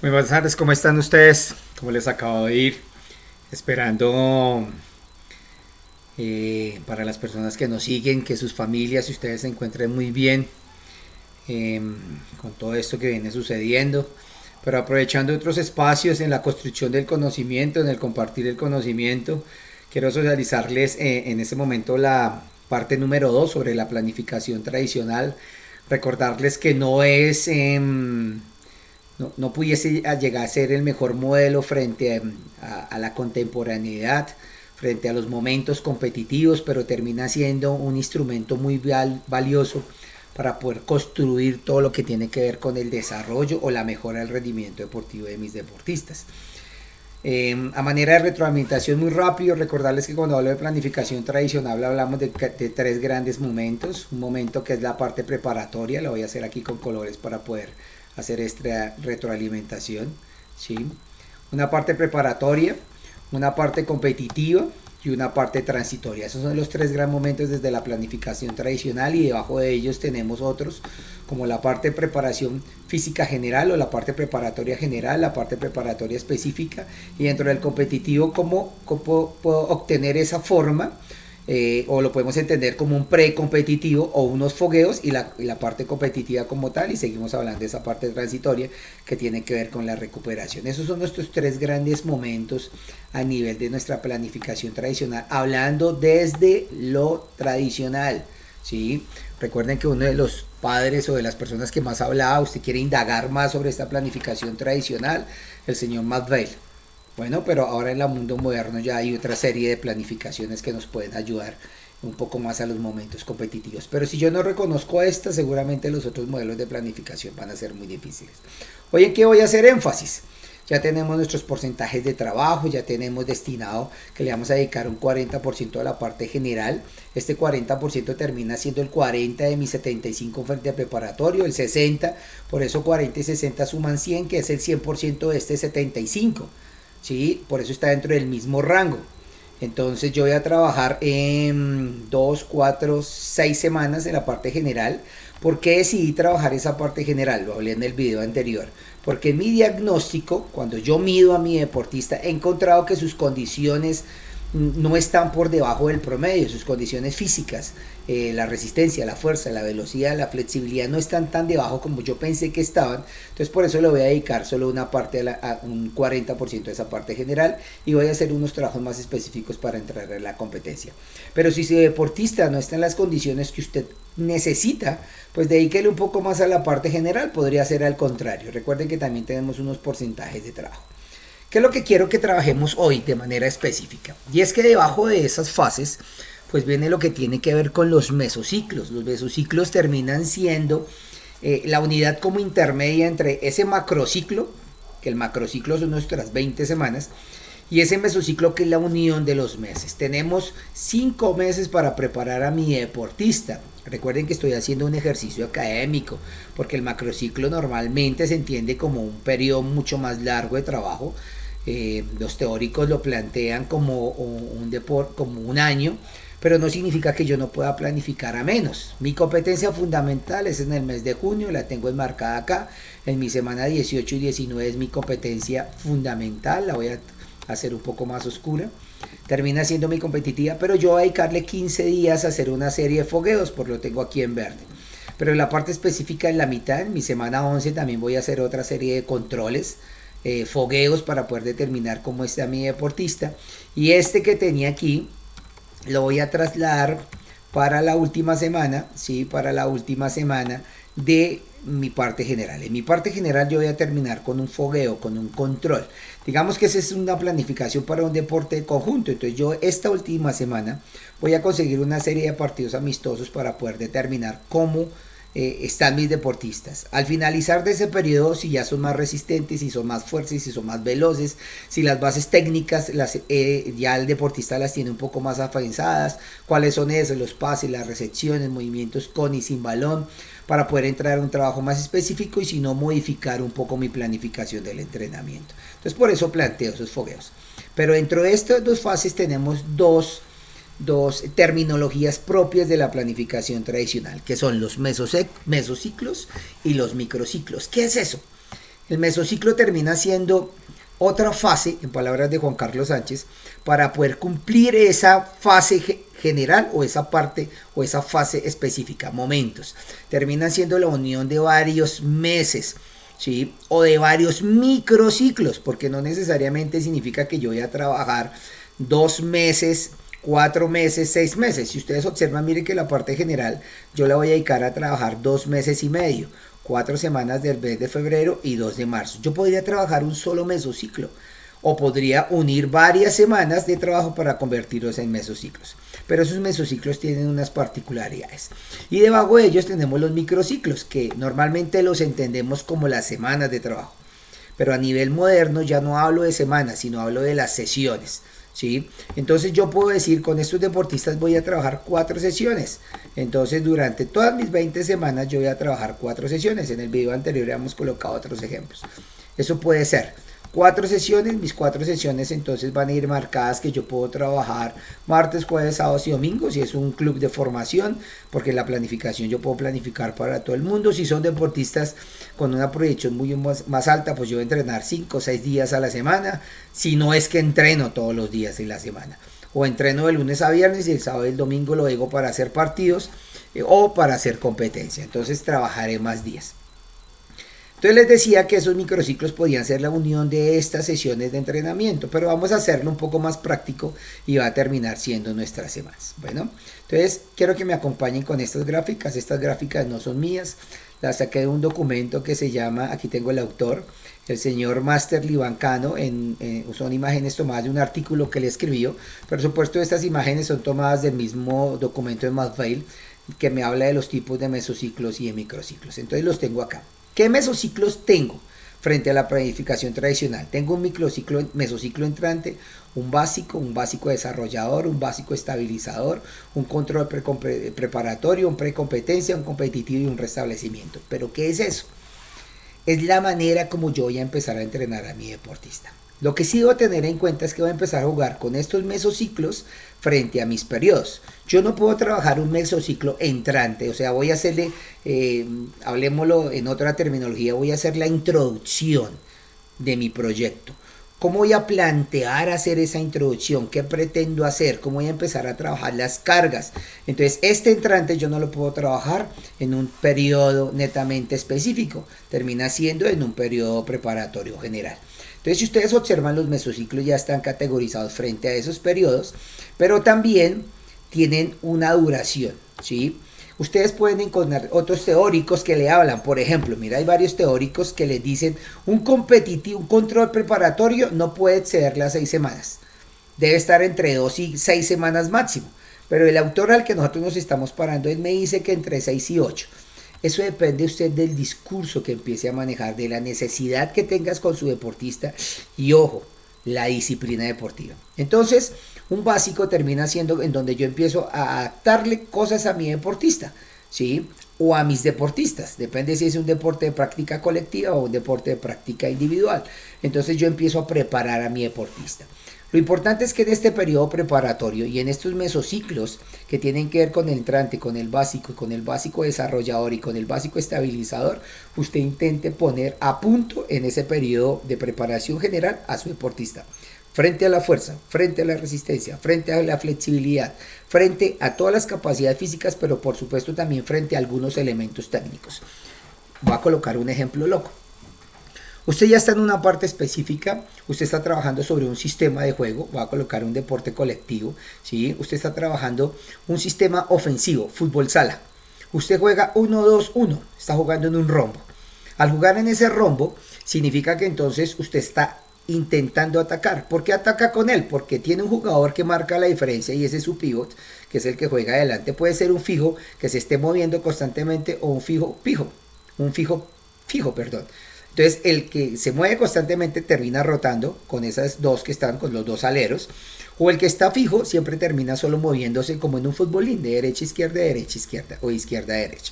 Muy buenas tardes, ¿cómo están ustedes? ¿Cómo les acabo de ir? Esperando para las personas que nos siguen, que sus familias y ustedes se encuentren muy bien eh, con todo esto que viene sucediendo, pero aprovechando otros espacios en la construcción del conocimiento, en el compartir el conocimiento, quiero socializarles en este momento la parte número 2 sobre la planificación tradicional, recordarles que no pudiese llegar a ser el mejor modelo frente a la contemporaneidad, frente a los momentos competitivos, pero termina siendo un instrumento muy valioso para poder construir todo lo que tiene que ver con el desarrollo o la mejora del rendimiento deportivo de mis deportistas. A manera de retroalimentación muy rápido, recordarles que cuando hablo de planificación tradicional hablamos de tres grandes momentos. Un momento que es la parte preparatoria, la voy a hacer aquí con colores para poder hacer esta retroalimentación, ¿sí? Una parte preparatoria, una parte competitiva y una parte transitoria. Esos son los tres gran momentos desde la planificación tradicional, y debajo de ellos tenemos otros como la parte de preparación física general o la parte preparatoria general, la parte preparatoria específica, y dentro del competitivo cómo puedo obtener esa forma. O lo podemos entender como un pre-competitivo o unos fogueos, y la parte competitiva como tal, y seguimos hablando de esa parte transitoria que tiene que ver con la recuperación. Esos son nuestros tres grandes momentos a nivel de nuestra planificación tradicional, hablando desde lo tradicional, ¿sí? Recuerden que uno de los padres o de las personas que más hablaba, usted quiere indagar más sobre esta planificación tradicional, el señor Matvey. Bueno, pero ahora en el mundo moderno ya hay otra serie de planificaciones que nos pueden ayudar un poco más a los momentos competitivos. Pero si yo no reconozco esta, seguramente los otros modelos de planificación van a ser muy difíciles. Hoy en qué voy a hacer énfasis. Ya tenemos nuestros porcentajes de trabajo, ya tenemos destinado que le vamos a dedicar un 40% a la parte general. Este 40% termina siendo el 40 de mi 75 frente a preparatorio, el 60, por eso 40 y 60 suman 100, que es el 100% de este 75. ¿Sí? Por eso está dentro del mismo rango. Entonces yo voy a trabajar en 2, 4, 6 semanas en la parte general. ¿Por qué decidí trabajar esa parte general? Lo hablé en el video anterior. Porque en mi diagnóstico, cuando yo mido a mi deportista, he encontrado que sus condiciones no están por debajo del promedio, sus condiciones físicas, la resistencia, la fuerza, la velocidad, la flexibilidad no están tan debajo como yo pensé que estaban. Entonces por eso le voy a dedicar solo una parte, un 40% de esa parte general, y voy a hacer unos trabajos más específicos para entrar en la competencia. Pero si su deportista no está en las condiciones que usted necesita, pues dedíquele un poco más a la parte general. Podría ser al contrario. Recuerden que también tenemos unos porcentajes de trabajo. ¿Qué es lo que quiero que trabajemos hoy de manera específica? Y es que debajo de esas fases, pues viene lo que tiene que ver con los mesociclos. Los mesociclos terminan siendo la unidad como intermedia entre ese macrociclo, que el macrociclo son nuestras 20 semanas, y ese mesociclo que es la unión de los meses. Tenemos 5 meses para preparar a mi deportista. Recuerden que estoy haciendo un ejercicio académico, porque el macrociclo normalmente se entiende como un periodo mucho más largo de trabajo. Los teóricos lo plantean como como un año, pero no significa que yo no pueda planificar a menos. Mi competencia fundamental es en el mes de junio, la tengo enmarcada acá. En mi semana 18 y 19 es mi competencia fundamental, la voy a hacer un poco más oscura. Termina siendo mi competitiva, pero yo voy a dedicarle 15 días a hacer una serie de fogueos, por lo tengo aquí en verde. Pero en la parte específica, en la mitad, en mi semana 11, también voy a hacer otra serie de controles, fogueos, para poder determinar cómo está mi deportista. Y este que tenía aquí lo voy a trasladar para la última semana, ¿sí? Para la última semana de mi parte general. En mi parte general yo voy a terminar con un fogueo, con un control. Digamos que esa es una planificación para un deporte de conjunto. Entonces yo esta última semana voy a conseguir una serie de partidos amistosos para poder determinar cómo están mis deportistas. Al finalizar de ese periodo, si ya son más resistentes, si son más fuertes, si son más veloces, si las bases técnicas ya el deportista las tiene un poco más afianzadas, cuáles son esos, los pases, las recepciones, movimientos con y sin balón, para poder entrar a un trabajo más específico, y si no, modificar un poco mi planificación del entrenamiento. Entonces por eso planteo esos fogueos. Pero dentro de estas dos fases tenemos dos terminologías propias de la planificación tradicional, que son los mesociclos y los microciclos. ¿Qué es eso? El mesociclo termina siendo otra fase, en palabras de Juan Carlos Sánchez, para poder cumplir esa fase general o esa parte o esa fase específica, momentos. Termina siendo la unión de varios meses, ¿sí? O de varios microciclos, porque no necesariamente significa que yo voy a trabajar 2 meses, 4 meses, 6 meses. Si ustedes observan, miren que la parte general yo la voy a dedicar a trabajar 2 meses y medio, 4 semanas del mes de febrero y 2 de marzo. Yo podría trabajar un solo mesociclo o podría unir varias semanas de trabajo para convertirlos en mesociclos. Pero esos mesociclos tienen unas particularidades. Y debajo de ellos tenemos los microciclos, que normalmente los entendemos como las semanas de trabajo. Pero a nivel moderno ya no hablo de semanas, sino hablo de las sesiones. ¿Sí? Entonces yo puedo decir, con estos deportistas voy a trabajar 4 sesiones. Entonces durante todas mis 20 semanas yo voy a trabajar 4 sesiones. En el video anterior hemos colocado otros ejemplos. Eso puede ser 4 sesiones. Mis 4 sesiones entonces van a ir marcadas que yo puedo trabajar martes, jueves, sábados y domingos. Si es un club de formación, porque la planificación yo puedo planificar para todo el mundo. Si son deportistas con una proyección muy más alta, pues yo voy a entrenar 5 o 6 días a la semana. Si no es que entreno todos los días de la semana. O entreno de lunes a viernes y el sábado y el domingo lo dejo para hacer partidos o para hacer competencia. Entonces trabajaré más días. Entonces les decía que esos microciclos podían ser la unión de estas sesiones de entrenamiento, pero vamos a hacerlo un poco más práctico y va a terminar siendo nuestras semanas. Bueno, entonces quiero que me acompañen con estas gráficas. Estas gráficas no son mías, las saqué de un documento que se llama, aquí tengo el autor, el señor Master Libancano, son imágenes tomadas de un artículo que le escribió. Por supuesto, estas imágenes son tomadas del mismo documento de Mathvail, que me habla de los tipos de mesociclos y de microciclos. Entonces los tengo acá. ¿Qué mesociclos tengo frente a la planificación tradicional? Tengo un mesociclo entrante, un básico desarrollador, un básico estabilizador, un control preparatorio, un precompetencia, un competitivo y un restablecimiento. ¿Pero qué es eso? Es la manera como yo voy a empezar a entrenar a mi deportista. Lo que sí debo tener en cuenta es que voy a empezar a jugar con estos mesociclos frente a mis periodos. Yo no puedo trabajar un mesociclo entrante, o sea, voy a hacerle, hablemoslo en otra terminología, voy a hacer la introducción de mi proyecto. ¿Cómo voy a plantear hacer esa introducción? ¿Qué pretendo hacer? ¿Cómo voy a empezar a trabajar las cargas? Entonces, este entrante yo no lo puedo trabajar en un periodo netamente específico. Termina siendo en un periodo preparatorio general. Entonces, si ustedes observan, los mesociclos ya están categorizados frente a esos periodos, pero también tienen una duración, ¿sí? Ustedes pueden encontrar otros teóricos que le hablan, por ejemplo, mira, hay varios teóricos que les dicen un control preparatorio no puede exceder las 6 semanas, debe estar entre 2 y 6 semanas máximo, pero el autor al que nosotros nos estamos parando, él me dice que entre 6 y 8. Eso depende usted del discurso que empiece a manejar, de la necesidad que tengas con su deportista y, ojo, la disciplina deportiva. Entonces, un básico termina siendo en donde yo empiezo a adaptarle cosas a mi deportista, ¿sí? O a mis deportistas, depende si es un deporte de práctica colectiva o un deporte de práctica individual. Entonces yo empiezo a preparar a mi deportista. Lo importante es que en este periodo preparatorio y en estos mesociclos que tienen que ver con el entrante, con el básico y con el básico desarrollador y con el básico estabilizador, usted intente poner a punto en ese periodo de preparación general a su deportista. Frente a la fuerza, frente a la resistencia, frente a la flexibilidad, frente a todas las capacidades físicas, pero por supuesto también frente a algunos elementos técnicos. Voy a colocar un ejemplo loco. Usted ya está en una parte específica, usted está trabajando sobre un sistema de juego, va a colocar un deporte colectivo, ¿sí? Usted está trabajando un sistema ofensivo, fútbol sala. Usted juega 1-2-1, está jugando en un rombo. Al jugar en ese rombo, significa que entonces usted está intentando atacar. ¿Por qué ataca con él? Porque tiene un jugador que marca la diferencia y ese es su pivot, que es el que juega adelante. Puede ser un fijo que se esté moviendo constantemente o un fijo, perdón. Entonces el que se mueve constantemente termina rotando con esas dos que están con los dos aleros, o el que está fijo siempre termina solo moviéndose como en un futbolín, de derecha a izquierda o izquierda a derecha.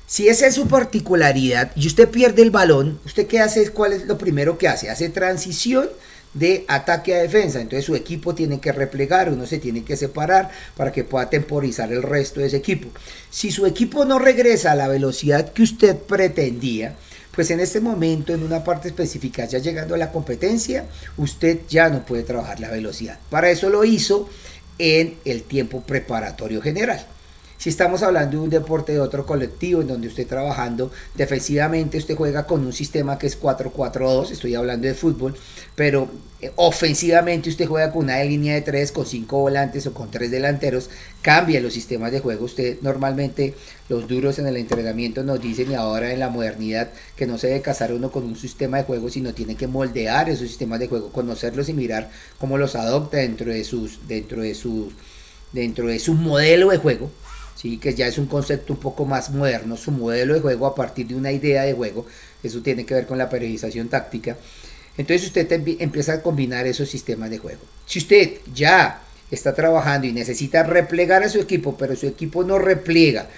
Si esa es su particularidad y usted pierde el balón, ¿usted qué hace? ¿Cuál es lo primero que hace? Hace transición de ataque a defensa. Entonces su equipo tiene que replegar, uno se tiene que separar para que pueda temporizar el resto de ese equipo. Si su equipo no regresa a la velocidad que usted pretendía, pues en este momento, en una parte específica, ya llegando a la competencia, usted ya no puede trabajar la velocidad. Para eso lo hizo en el tiempo preparatorio general. Si estamos hablando de un deporte de otro colectivo en donde usted trabajando defensivamente, usted juega con un sistema que es 4-4-2, estoy hablando de fútbol, pero ofensivamente usted juega con una línea de 3, con 5 volantes o con 3 delanteros, cambia los sistemas de juego. Usted normalmente, los duros en el entrenamiento nos dicen, y ahora en la modernidad, que no se debe casar uno con un sistema de juego, sino tiene que moldear esos sistemas de juego, conocerlos y mirar cómo los adopta dentro de su modelo de juego. Sí, que ya es un concepto un poco más moderno, su modelo de juego a partir de una idea de juego. Eso tiene que ver con la periodización táctica. Entonces usted empieza a combinar esos sistemas de juego. Si usted ya está trabajando y necesita replegar a su equipo, pero su equipo no repliega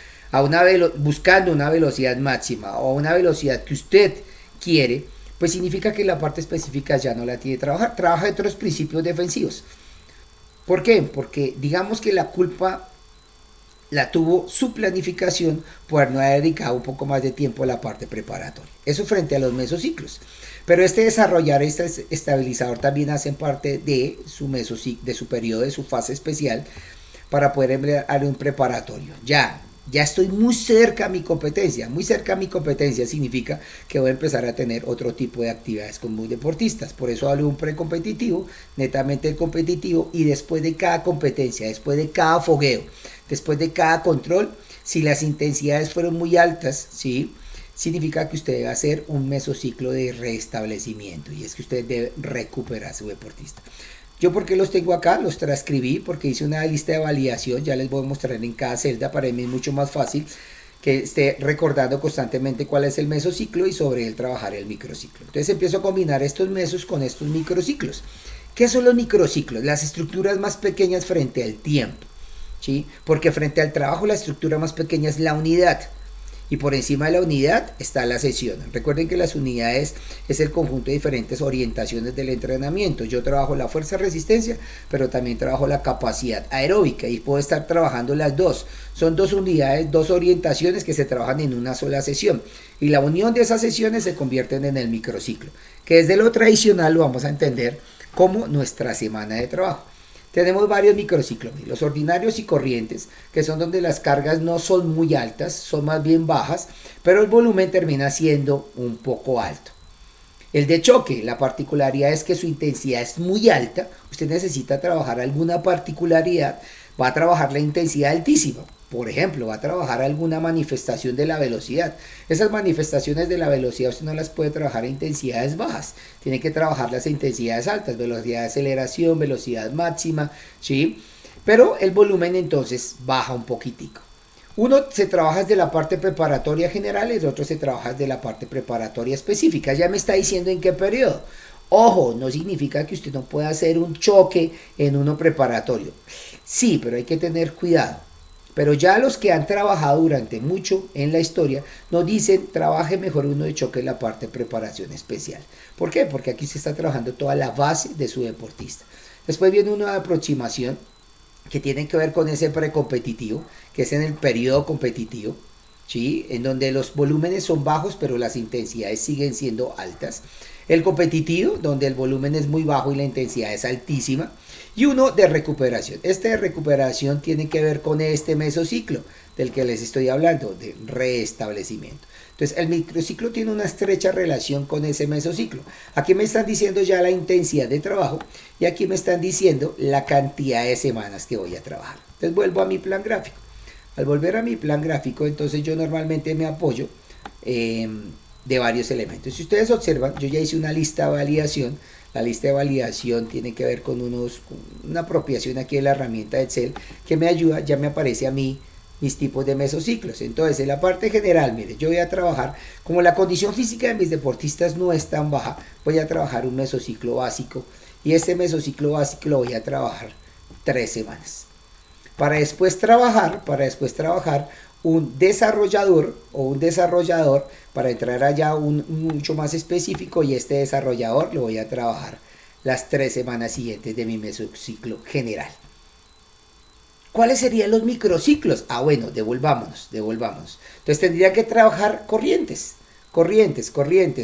buscando una velocidad máxima o una velocidad que usted quiere, pues significa que la parte específica ya no la tiene que trabajar. Trabaja dentro de los principios defensivos. ¿Por qué? Porque digamos que la culpa la tuvo su planificación por no haber dedicado un poco más de tiempo a la parte preparatoria. Eso frente a los mesociclos. Pero desarrollar este estabilizador también hace parte de su periodo, de su fase especial, para poder emplear un preparatorio. Ya estoy muy cerca a mi competencia. Muy cerca a mi competencia significa que voy a empezar a tener otro tipo de actividades con mis deportistas. Por eso hablo de un precompetitivo, netamente competitivo, y después de cada competencia, después de cada fogueo, después de cada control, si las intensidades fueron muy altas, ¿sí?, significa que usted debe hacer un mesociclo de restablecimiento, y es que usted debe recuperar a su deportista. Yo, porque los tengo acá, los transcribí porque hice una lista de validación, ya les voy a mostrar en cada celda. Para mí es mucho más fácil que esté recordando constantemente cuál es el mesociclo y sobre él trabajar el microciclo. Entonces empiezo a combinar estos mesos con estos microciclos. ¿Qué son los microciclos? Las estructuras más pequeñas frente al tiempo, ¿sí? Porque frente al trabajo la estructura más pequeña es la unidad. Y por encima de la unidad está la sesión. Recuerden que las unidades es el conjunto de diferentes orientaciones del entrenamiento. Yo trabajo la fuerza-resistencia, pero también trabajo la capacidad aeróbica y puedo estar trabajando las dos. Son dos unidades, dos orientaciones que se trabajan en una sola sesión. Y la unión de esas sesiones se convierten en el microciclo, que desde lo tradicional lo vamos a entender como nuestra semana de trabajo. Tenemos varios microciclos, los ordinarios y corrientes, que son donde las cargas no son muy altas, son más bien bajas, pero el volumen termina siendo un poco alto. El de choque, la particularidad es que su intensidad es muy alta, usted necesita trabajar alguna particularidad, va a trabajar la intensidad altísima. Por ejemplo, va a trabajar alguna manifestación de la velocidad. Esas manifestaciones de la velocidad usted no las puede trabajar a intensidades bajas. Tiene que trabajarlas a intensidades altas, velocidad de aceleración, velocidad máxima, ¿sí? Pero el volumen entonces baja un poquitico. Uno se trabaja desde la parte preparatoria general y el otro se trabaja desde la parte preparatoria específica. Ya me está diciendo en qué periodo. Ojo, no significa que usted no pueda hacer un choque en uno preparatorio. Sí, pero hay que tener cuidado. Pero ya los que han trabajado durante mucho en la historia nos dicen, trabaje mejor uno de choque en la parte de preparación especial. ¿Por qué? Porque aquí se está trabajando toda la base de su deportista. Después viene una aproximación que tiene que ver con ese precompetitivo, que es en el periodo competitivo, ¿sí?, en donde los volúmenes son bajos pero las intensidades siguen siendo altas. El competitivo, donde el volumen es muy bajo y la intensidad es altísima. Y uno de recuperación. Este de recuperación tiene que ver con este mesociclo del que les estoy hablando, de restablecimiento. Entonces el microciclo tiene una estrecha relación con ese mesociclo. Aquí me están diciendo ya la intensidad de trabajo y aquí me están diciendo la cantidad de semanas que voy a trabajar. Entonces vuelvo a mi plan gráfico. Al volver a mi plan gráfico, entonces yo normalmente me apoyo de varios elementos. Si ustedes observan, yo ya hice una lista de validación. La lista de validación tiene que ver con una apropiación aquí de la herramienta de Excel que me ayuda, ya me aparece a mí mis tipos de mesociclos. Entonces, en la parte general, mire, yo voy a trabajar, como la condición física de mis deportistas no es tan baja, voy a trabajar un mesociclo básico y este mesociclo básico lo voy a trabajar 3 semanas. Para después trabajar un desarrollador para entrar allá mucho más específico, y este desarrollador lo voy a trabajar las 3 semanas siguientes de mi mesociclo general. ¿Cuáles serían los microciclos? Bueno, devolvámonos. Entonces tendría que trabajar corrientes. Corrientes.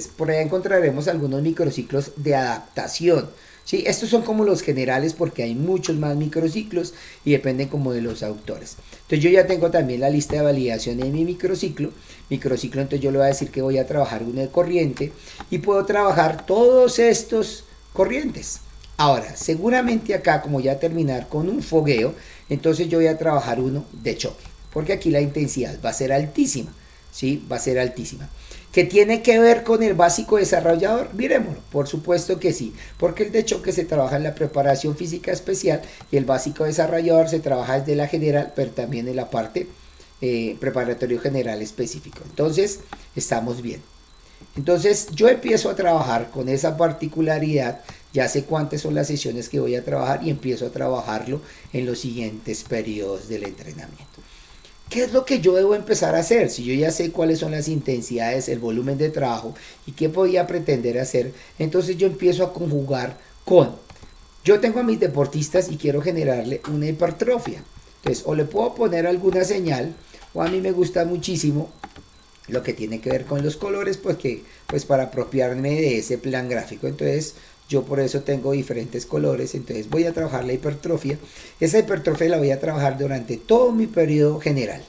Por ahí encontraremos algunos microciclos de adaptación. ¿Sí? Estos son como los generales porque hay muchos más microciclos y dependen como de los autores. Entonces yo ya tengo también la lista de validación de mi microciclo. Entonces yo le voy a decir que voy a trabajar uno de corriente y puedo trabajar todos estos corrientes. Ahora, seguramente acá como ya terminar con un fogueo, entonces yo voy a trabajar uno de choque. Porque aquí la intensidad va a ser altísima. ¿Sí? Va a ser altísima. ¿Que tiene que ver con el básico desarrollador? Miremoslo, por supuesto que sí, porque el de choque se trabaja en la preparación física especial y el básico desarrollador se trabaja desde la general, pero también en la parte preparatorio general específico. Entonces, estamos bien. Entonces, yo empiezo a trabajar con esa particularidad, ya sé cuántas son las sesiones que voy a trabajar y empiezo a trabajarlo en los siguientes periodos del entrenamiento. ¿Qué es lo que yo debo empezar a hacer? Si yo ya sé cuáles son las intensidades, el volumen de trabajo y qué podía pretender hacer, entonces yo empiezo a conjugar con, yo tengo a mis deportistas y quiero generarle una hipertrofia. Entonces, o le puedo poner alguna señal, o a mí me gusta muchísimo lo que tiene que ver con los colores, porque pues para apropiarme de ese plan gráfico. Entonces, yo por eso tengo diferentes colores, entonces voy a trabajar la hipertrofia. Esa hipertrofia la voy a trabajar durante todo mi periodo general,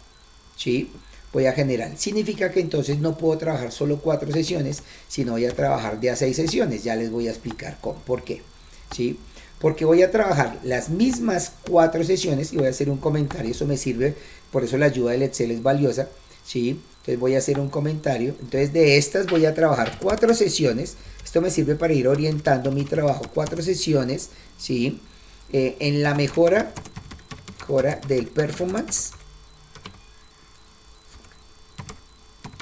¿sí? Voy a general. Significa que entonces no puedo trabajar solo 4 sesiones, sino voy a trabajar de a 6 sesiones. Ya les voy a explicar cómo, por qué, ¿sí? Porque voy a trabajar las mismas 4 sesiones y voy a hacer un comentario, eso me sirve, por eso la ayuda del Excel es valiosa, ¿sí? Entonces voy a hacer un comentario, entonces de estas voy a trabajar 4 sesiones, esto me sirve para ir orientando mi trabajo, 4 sesiones, ¿sí? En la mejora del performance,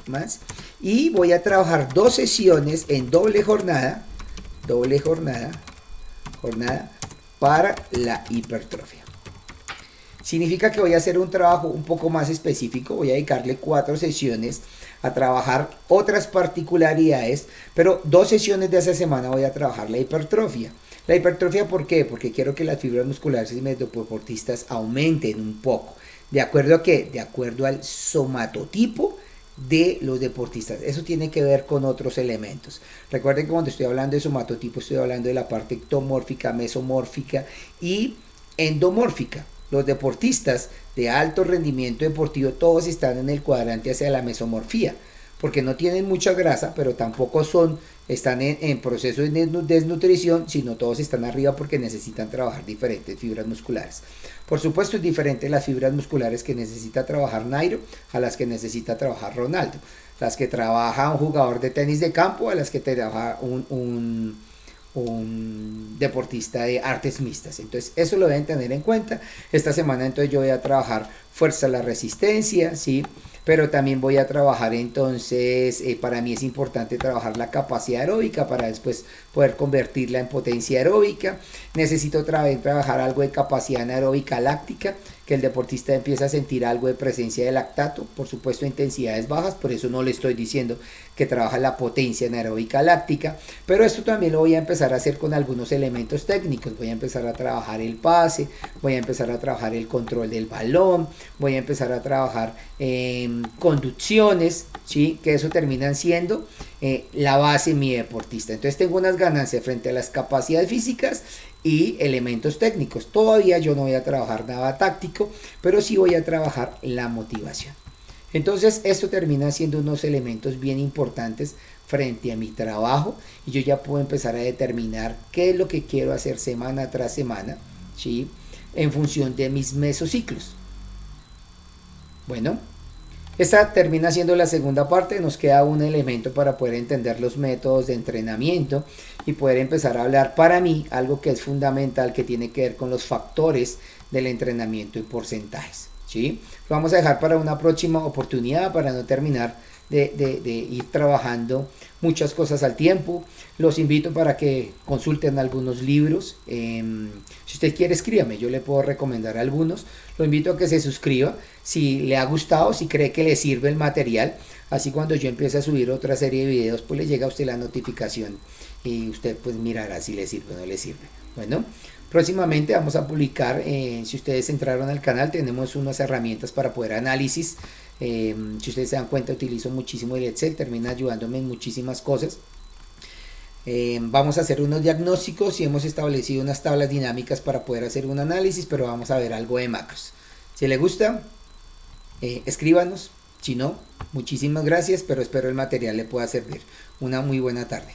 más, y voy a trabajar 2 sesiones en doble jornada para la hipertrofia. Significa que voy a hacer un trabajo un poco más específico, voy a dedicarle 4 sesiones a trabajar otras particularidades, pero 2 sesiones de esa semana voy a trabajar la hipertrofia. La hipertrofia, ¿por qué? Porque quiero que las fibras musculares de mis deportistas aumenten un poco. ¿De acuerdo a qué? De acuerdo al somatotipo de los deportistas. Eso tiene que ver con otros elementos. Recuerden que cuando estoy hablando de somatotipo estoy hablando de la parte ectomórfica, mesomórfica y endomórfica. Los deportistas de alto rendimiento deportivo todos están en el cuadrante hacia la mesomorfía, porque no tienen mucha grasa, pero tampoco están en proceso de desnutrición, sino todos están arriba porque necesitan trabajar diferentes fibras musculares. Por supuesto es diferente las fibras musculares que necesita trabajar Nairo a las que necesita trabajar Ronaldo, las que trabaja un jugador de tenis de campo a las que trabaja un deportista de artes mixtas. Entonces eso lo deben tener en cuenta. Esta semana entonces yo voy a trabajar fuerza a la resistencia, ¿sí? Pero también voy a trabajar entonces, para mí es importante trabajar la capacidad aeróbica para después poder convertirla en potencia aeróbica. Necesito trabajar algo de capacidad anaeróbica láctica, que el deportista empieza a sentir algo de presencia de lactato, por supuesto intensidades bajas, por eso no le estoy diciendo que trabaja la potencia anaeróbica láctica, pero esto también lo voy a empezar a hacer con algunos elementos técnicos. Voy a empezar a trabajar el pase, voy a empezar a trabajar el control del balón, voy a empezar a trabajar conducciones, ¿sí? Que eso terminan siendo la base de mi deportista. Entonces tengo unas ganancias frente a las capacidades físicas y elementos técnicos. Todavía yo no voy a trabajar nada táctico, pero sí voy a trabajar la motivación. Entonces esto termina siendo unos elementos bien importantes frente a mi trabajo y yo ya puedo empezar a determinar qué es lo que quiero hacer semana tras semana, ¿sí? En función de mis mesociclos. Bueno, esta termina siendo la segunda parte. Nos queda un elemento para poder entender los métodos de entrenamiento y poder empezar a hablar, para mí, algo que es fundamental, que tiene que ver con los factores del entrenamiento y porcentajes, ¿sí? Lo vamos a dejar para una próxima oportunidad para no terminar de ir trabajando muchas cosas al tiempo. Los invito para que consulten algunos libros. Si usted quiere, escríbame, yo le puedo recomendar algunos. Lo invito a que se suscriba si le ha gustado, si cree que le sirve el material. Así cuando yo empiece a subir otra serie de videos, pues le llega a usted la notificación y usted pues mirará si le sirve o no le sirve. Bueno, próximamente vamos a publicar, si ustedes entraron al canal, tenemos unas herramientas para poder análisis Si ustedes se dan cuenta, utilizo muchísimo el Excel, termina ayudándome en muchísimas cosas. Vamos a hacer unos diagnósticos y hemos establecido unas tablas dinámicas para poder hacer un análisis, pero vamos a ver algo de macros. Si les gusta, escríbanos. Si no, muchísimas gracias, pero espero el material le pueda servir. Una muy buena tarde.